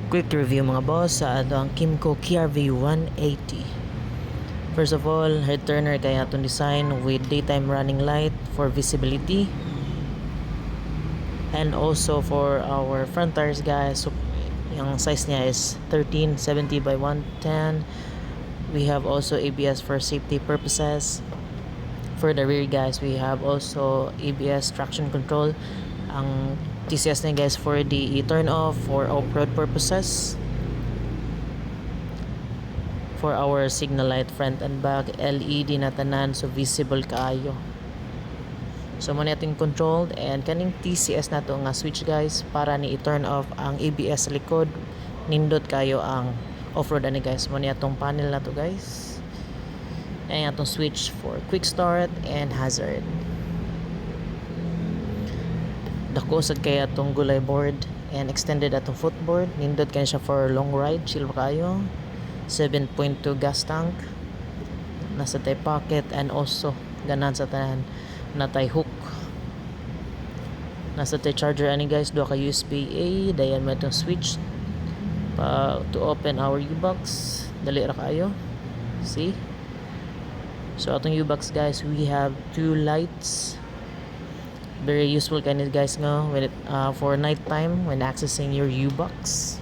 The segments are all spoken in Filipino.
Quick review mga boss sa ang Kymco KRV 180. First of all, head turner kaya itong design with daytime running light for visibility. And also for our front tires guys, so yung size niya is 1370 by 110. We have also ABS for safety purposes. For the rear guys, we have also ABS traction control. Ang TCS na guys for the turn off for off-road purposes. For our signal light front and back, LED na tanan, so visible kaayo. So mo natin controlled, and kaning TCS na to nga switch guys para ni i-turn off ang ABS sa likod. Nindot kayo ang off-road ani guys. Mo atong panel na to guys. Ayan atong switch for quick start and hazard. Dako sad kay atong gulay board and extended atong footboard. Nindot kay siya for long ride, chill kayo. 7.2 gas tank. Nasa tay pocket, and also ganan sa tanan natay hook. Nasa tay charger ani guys, duha ka USB-A, dayan mo itong switch to open our U-box. Dali ra kayo. See? So atong U-box guys, we have two lights. Very useful kind of guys nga when for night time when accessing your U-box.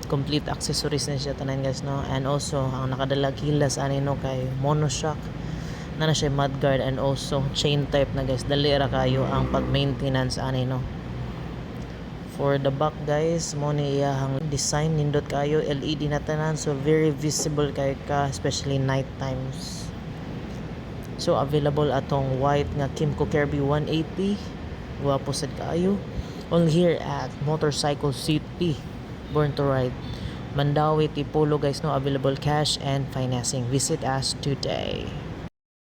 Complete accessories na siya tanan guys no. And also ang nakadalag hilas ani no kay monoshock na siya, mudguard, and also chain type na guys. Dali ra kayo ang pag-maintenance ani no. For the back guys, mo ni iyahang design, nindot kayo, LED na tanan, so very visible kay ka especially night times. So available atong white nga Kymco KRV 180. Guwapo sad kaayo. Only here at Motorcycle City, Born to Ride, Mandawi, Tipolo guys no. Available cash and financing. Visit us today.